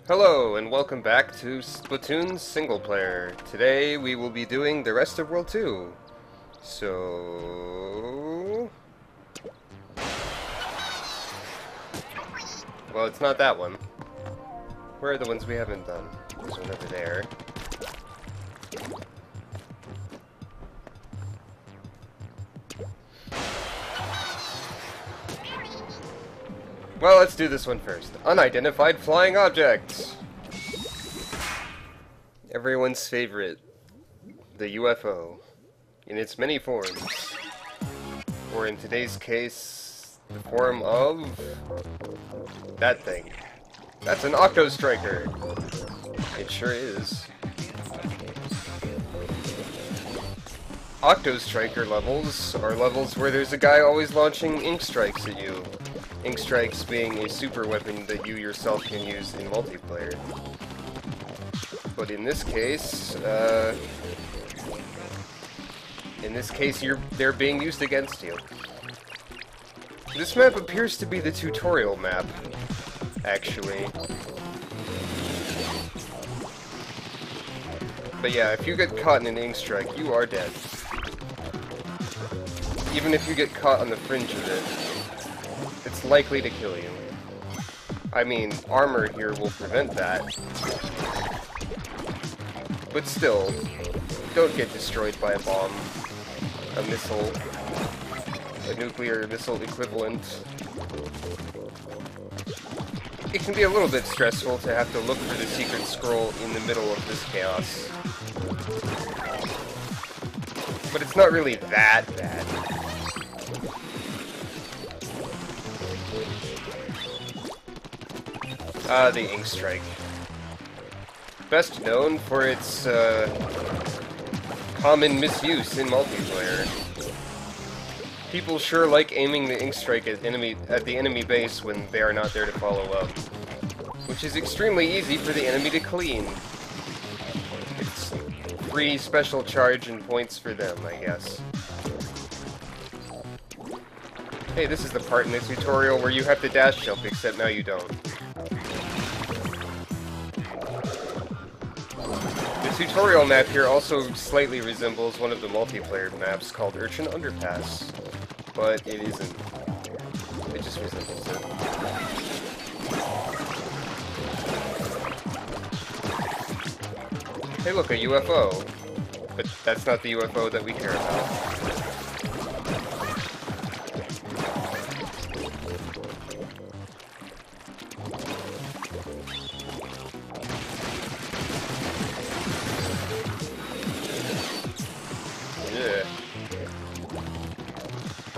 Hello, and welcome back to Splatoon single player. Today we will be doing the rest of World 2. So... well, it's not that one. Where are the ones we haven't done? There's one over there. Well, let's do this one first. Unidentified flying objects! Everyone's favorite. The UFO. In its many forms. Or in today's case, the form of... that thing. That's an octostriker! It sure is. Octostriker levels are levels where there's a guy always launching ink strikes at you. Ink strikes being a super weapon that you yourself can use in multiplayer. But in this case, they're being used against you. This map appears to be the tutorial map, actually. But yeah, if you get caught in an ink strike, you are dead. Even if you get caught on the fringe of it, it's likely to kill you. I mean, armor here will prevent that. But still, don't get destroyed by a bomb, a missile, a nuclear missile equivalent. It can be a little bit stressful to have to look for the secret scroll in the middle of this chaos. But it's not really that bad. The ink strike. Best known for its common misuse in multiplayer. People sure like aiming the ink strike at the enemy base when they are not there to follow up, which is extremely easy for the enemy to clean. It's free special charge and points for them, I guess. Hey, this is the part in the tutorial where you have to dash jump, except now you don't. The tutorial map here also slightly resembles one of the multiplayer maps called Urchin Underpass, but it isn't. It just resembles it. Hey look, a UFO. But that's not the UFO that we care about.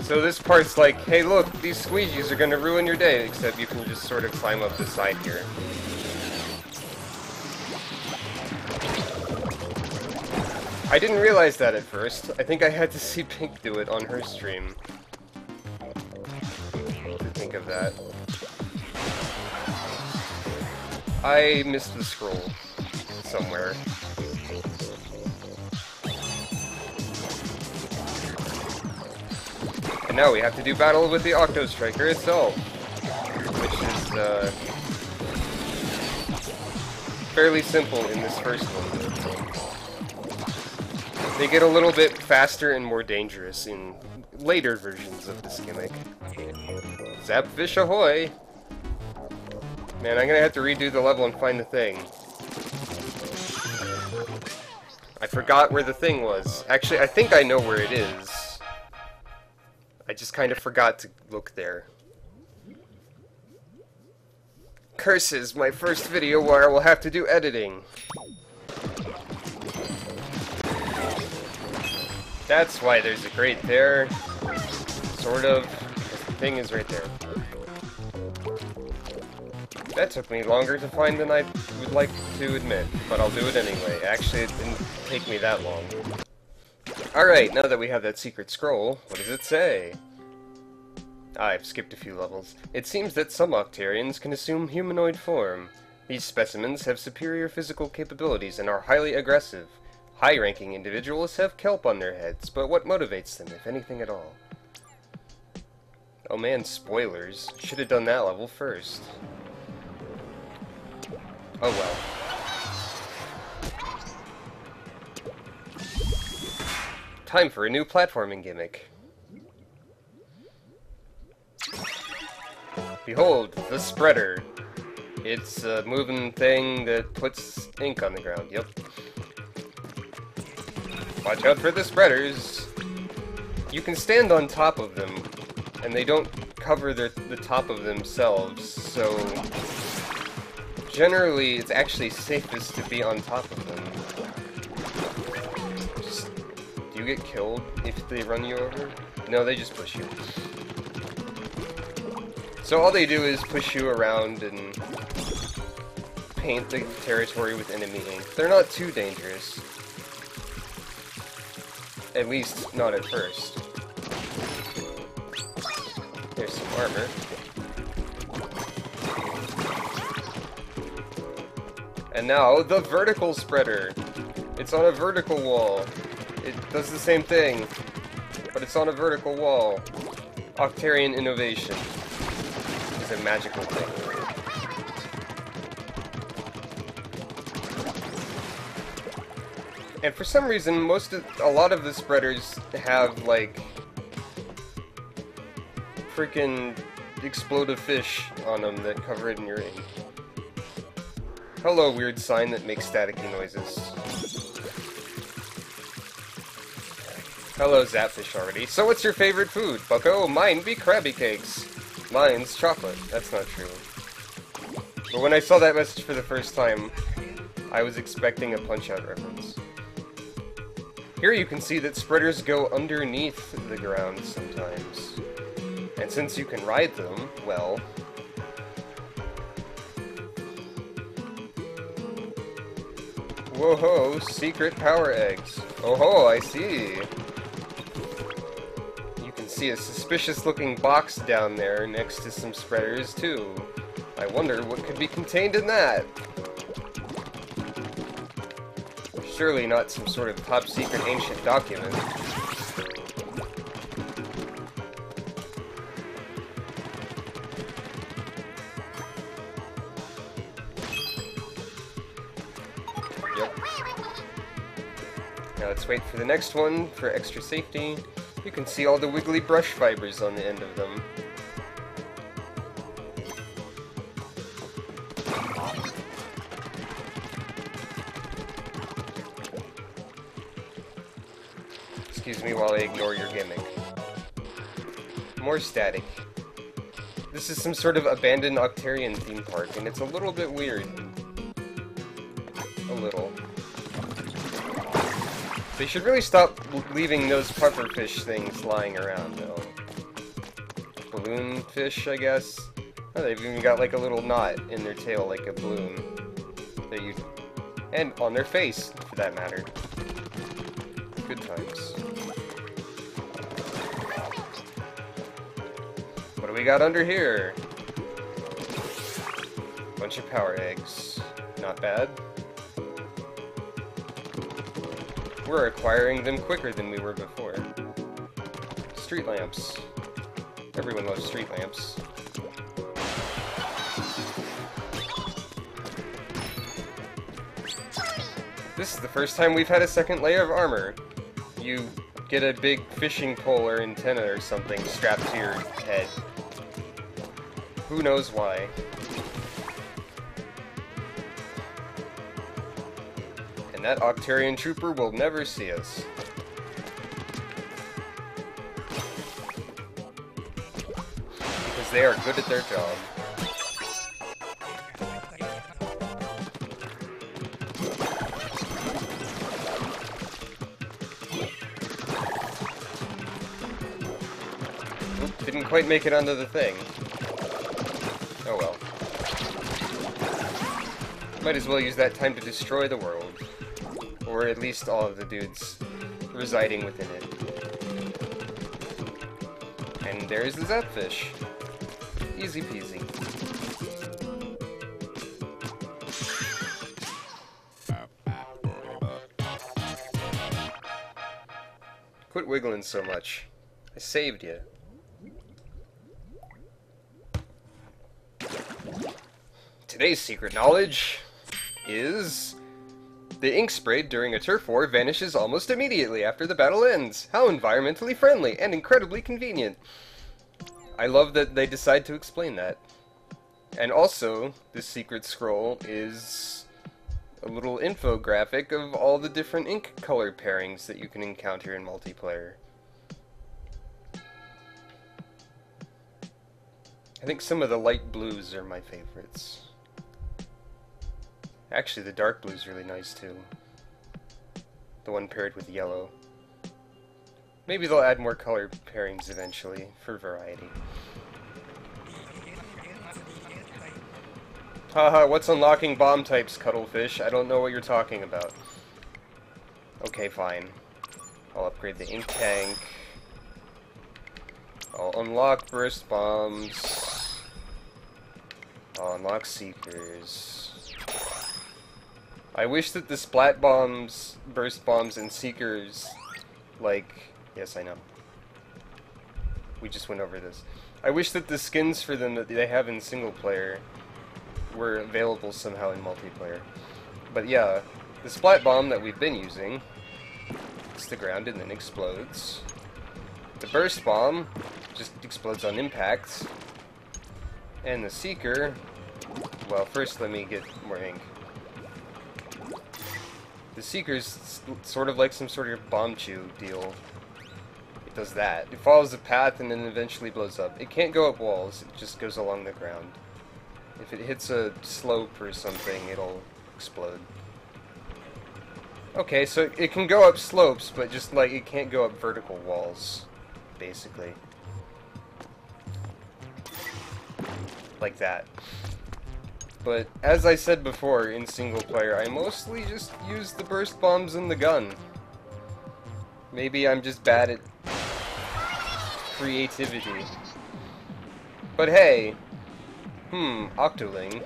So this part's like, hey look, these squeegees are gonna ruin your day, except you can just sort of climb up the side here. I didn't realize that at first. I think I had to see Pink do it on her stream. To think of that. I missed the scroll somewhere. And now we have to do battle with the octostriker itself, which is fairly simple in this first one. They get a little bit faster and more dangerous in later versions of this gimmick. Zapfish ahoy! Man, I'm gonna have to redo the level and find the thing. I forgot where the thing was. Actually, I think I know where it is. I just kind of forgot to look there. Curses, my first video where I will have to do editing. That's why there's a grate there. Sort of. The thing is right there. That took me longer to find than I would like to admit, but I'll do it anyway. Actually, it didn't take me that long. Alright, now that we have that secret scroll, what does it say? I've skipped a few levels. It seems that some Octarians can assume humanoid form. These specimens have superior physical capabilities and are highly aggressive. High-ranking individuals have kelp on their heads, but what motivates them, if anything at all? Oh man, spoilers. Should have done that level first. Oh well. Time for a new platforming gimmick. Behold, the spreader. It's a moving thing that puts ink on the ground, yep. Watch out for the spreaders. You can stand on top of them, and they don't cover the top of themselves, so generally it's actually safest to be on top of them. Do you get killed if they run you over? No, they just push you. So all they do is push you around and paint the territory with enemy ink. They're not too dangerous. At least, not at first. There's some armor. And now, the vertical spreader! It's on a vertical wall. It does the same thing, but it's on a vertical wall. Octarian innovation is a magical thing. And for some reason, a lot of the spreaders have, like, freaking explosive fish on them that cover it in your ink. Hello, weird sign that makes staticky noises. Hello, Zapfish already. So what's your favorite food, bucko? Mine be Krabby Cakes. Mine's chocolate. That's not true. But when I saw that message for the first time, I was expecting a Punch-Out reference. Here you can see that spreaders go underneath the ground sometimes. And since you can ride them, well... Whoa-ho, secret power eggs. Oh-ho, I see. You can see a suspicious-looking box down there next to some spreaders, too. I wonder what could be contained in that. Surely not some sort of top-secret ancient document. Yep. Now let's wait for the next one for extra safety. You can see all the wiggly brush fibers on the end of them. Excuse me while I ignore your gimmick. More static. This is some sort of abandoned Octarian theme park, and it's a little bit weird. A little. They should really stop leaving those pufferfish things lying around, though. Balloon fish, I guess? Oh, they've even got like a little knot in their tail, like a balloon. That you... And on their face, for that matter. Good times. What do we got under here? Bunch of power eggs. Not bad. We're acquiring them quicker than we were before. Street lamps. Everyone loves street lamps. This is the first time we've had a second layer of armor. You get a big fishing pole or antenna or something strapped to your head. Who knows why? And that Octarian trooper will never see us. Because they are good at their job. Oop, didn't quite make it onto the thing. Oh well. Might as well use that time to destroy the world. Or at least all of the dudes residing within it. And there's the Zapfish. Easy peasy. Quit wiggling so much. I saved you. Today's secret knowledge is... the ink sprayed during a turf war vanishes almost immediately after the battle ends. How environmentally friendly and incredibly convenient. I love that they decide to explain that. And also, this secret scroll is a little infographic of all the different ink color pairings that you can encounter in multiplayer. I think some of the light blues are my favorites. Actually, the dark blue's really nice too. The one paired with yellow. Maybe they'll add more color pairings eventually, for variety. Haha, what's unlocking bomb types, Cuttlefish? I don't know what you're talking about. Okay, fine. I'll upgrade the ink tank. I'll unlock burst bombs. I'll unlock seekers. I wish that the splat bombs, burst bombs, and seekers, like... yes, I know. We just went over this. I wish that the skins for them that they have in single player were available somehow in multiplayer. But yeah, the splat bomb that we've been using hits the ground and then explodes. The burst bomb just explodes on impact. And the seeker... well, first let me get more ink. The seeker's sort of like some sort of bomb chew deal. It does that. It follows a path and then eventually blows up. It can't go up walls, it just goes along the ground. If it hits a slope or something, it'll explode. Okay, so it can go up slopes, but just like it can't go up vertical walls, basically. Like that. But as I said before, in single player, I mostly just use the burst bombs and the gun. Maybe I'm just bad at creativity. But hey, octoling.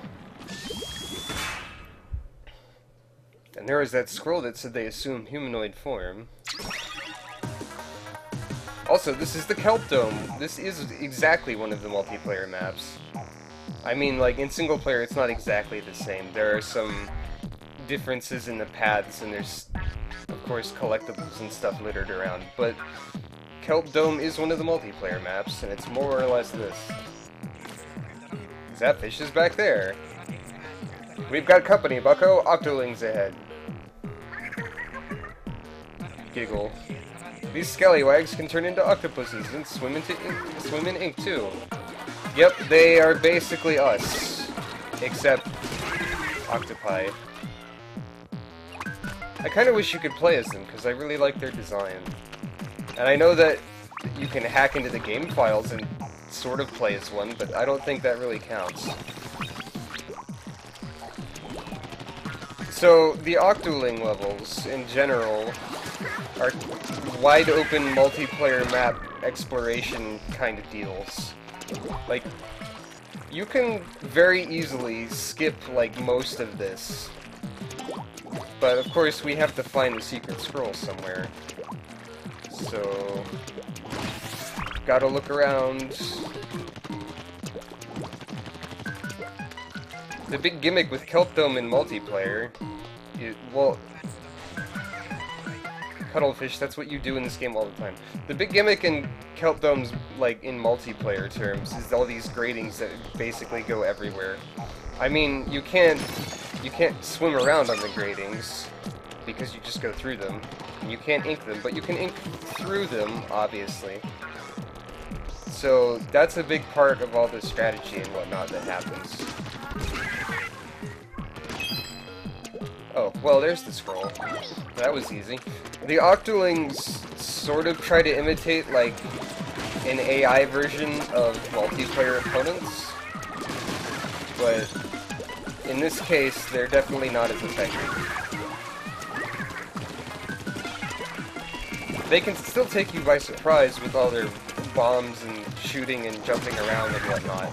And there was that scroll that said they assume humanoid form. Also, this is the Kelp Dome. This is exactly one of the multiplayer maps. I mean, like, in single player, it's not exactly the same. There are some differences in the paths, and there's, of course, collectibles and stuff littered around. But Kelp Dome is one of the multiplayer maps, and it's more or less this. Zapfish is back there. We've got company, bucko. Octolings ahead. Giggle. These scallywags can turn into octopuses and swim in ink too. Yep, they are basically us, except octopi. I kind of wish you could play as them because I really like their design. And I know that you can hack into the game files and sort of play as one, but I don't think that really counts. So, the octoling levels, in general, are wide-open multiplayer map exploration kind of deals. Like, you can very easily skip, like, most of this. But, of course, we have to find the secret scroll somewhere. So... gotta look around. The big gimmick with Kelp Dome in multiplayer is, well, Cuttlefish, that's what you do in this game all the time. The big gimmick in Kelp Dome's, like, in multiplayer terms, is all these gratings that basically go everywhere. I mean, you can't swim around on the gratings, because you just go through them. And you can't ink them, but you can ink through them, obviously. So, that's a big part of all the strategy and whatnot that happens. Oh, well, there's the scroll. That was easy. The octolings sort of try to imitate, like, an AI version of multiplayer opponents. But, in this case, they're definitely not as effective. They can still take you by surprise with all their bombs and shooting and jumping around and whatnot.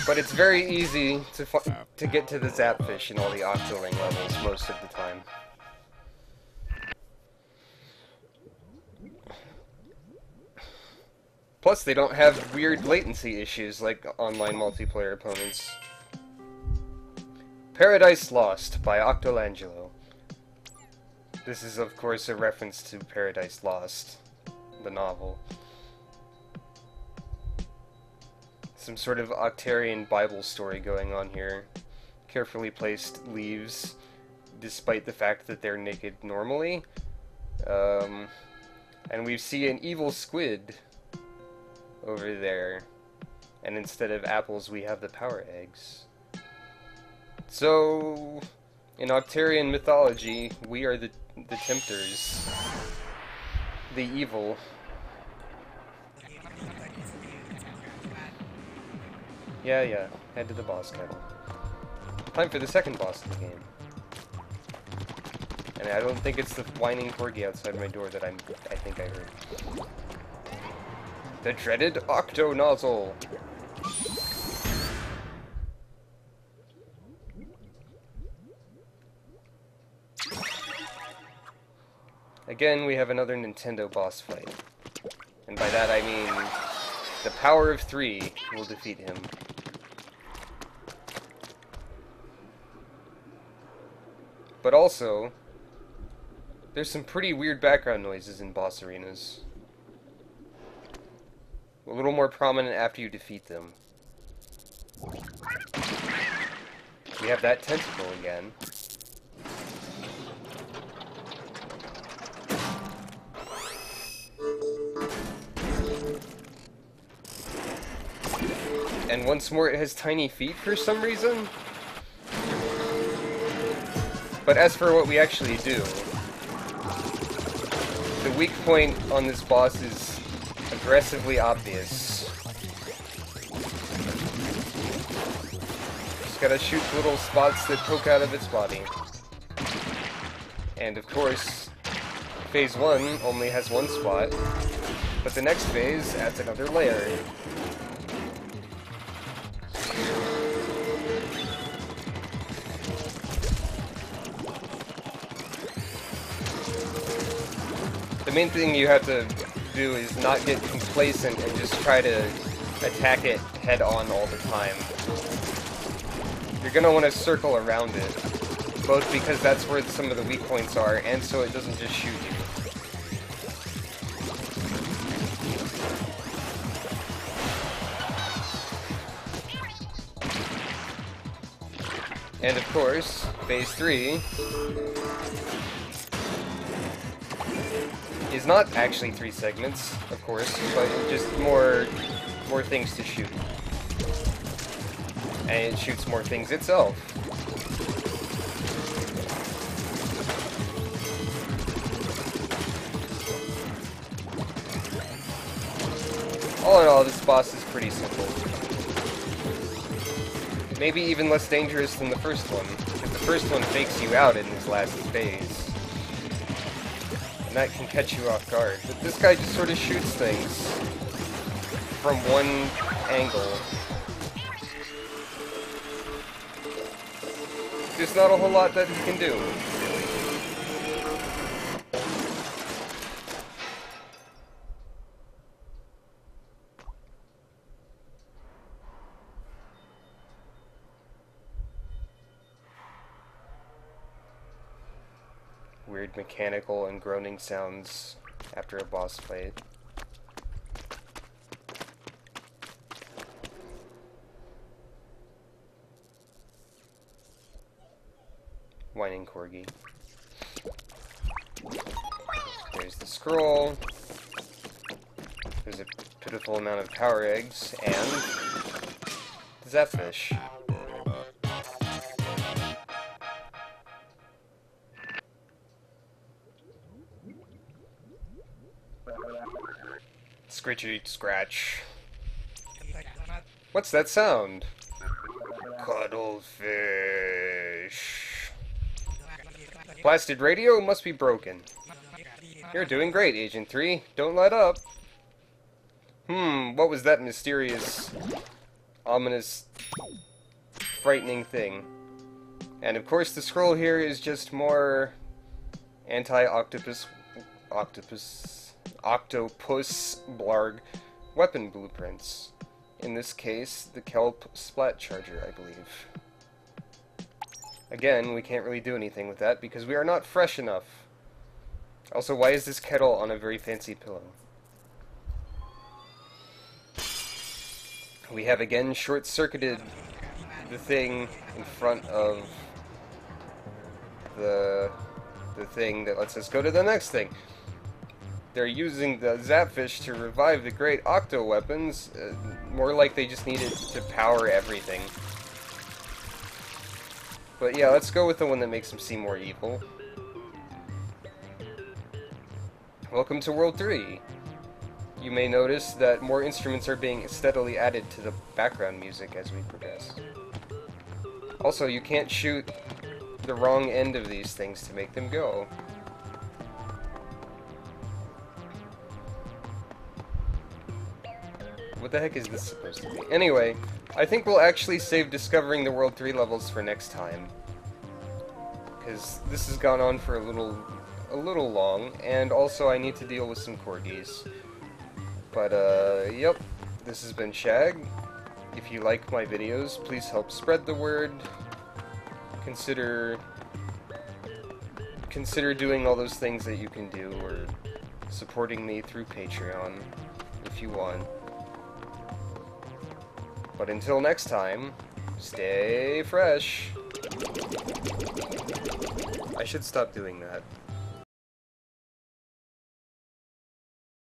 But it's very easy to get to the Zapfish in all the octoling levels most of the time. Plus, they don't have weird latency issues like online multiplayer opponents. Paradise Lost by Octolangelo. This is, of course, a reference to Paradise Lost, the novel. Some sort of Octarian Bible story going on here. Carefully placed leaves, despite the fact that they're naked normally. And we see an evil squid over there. And instead of apples, we have the power eggs. So, in Octarian mythology, we are the tempters. The evil. Yeah, head to the boss kettle. Time for the second boss of the game. And I don't think it's the whining corgi outside my door that I think I heard. The dreaded Octo Nozzle! Again, we have another Nintendo boss fight. And by that I mean, the power of 3 will defeat him. But also, there's some pretty weird background noises in boss arenas. A little more prominent after you defeat them. We have that tentacle again. And once more it has tiny feet for some reason. But as for what we actually do, the weak point on this boss is aggressively obvious. Just gotta shoot little spots that poke out of its body. And of course, phase 1 only has one spot, but the next phase adds another layer. The main thing you have to do is not get complacent and just try to attack it head on all the time. You're gonna want to circle around it, both because that's where some of the weak points are, and so it doesn't just shoot you. And of course, phase 3 is not actually 3 segments, of course, but just more things to shoot. And it shoots more things itself. All in all, this boss is pretty simple. Maybe even less dangerous than the first one, because the first one fakes you out in his last phase. And that can catch you off guard. But this guy just sort of shoots things from one angle. There's not a whole lot that he can do. Weird mechanical and groaning sounds after a boss fight. Whining corgi. There's the scroll. There's a pitiful amount of power eggs, and the Zapfish. Scritchy scratch. What's that sound? Cuttlefish. Blasted radio must be broken. You're doing great, Agent 3. Don't let up. What was that mysterious, ominous, frightening thing? And of course the scroll here is just more octopus blarg weapon blueprints. In this case, the kelp splat charger, I believe. Again, we can't really do anything with that because we are not fresh enough. Also, why is this kettle on a very fancy pillow? We have again short-circuited the thing in front of the thing that lets us go to the next thing. They're using the Zapfish to revive the great octo weapons, more like they just needed to power everything. But yeah, let's go with the one that makes them seem more evil. Welcome to World 3. You may notice that more instruments are being steadily added to the background music as we progress. Also, you can't shoot the wrong end of these things to make them go. What the heck is this supposed to be? Anyway, I think we'll actually save discovering the World 3 levels for next time. Because this has gone on for a little long, and also I need to deal with some corgis. But, yep, this has been Shag. If you like my videos, please help spread the word. Consider doing all those things that you can do, or supporting me through Patreon, if you want. But until next time, stay fresh. I should stop doing that.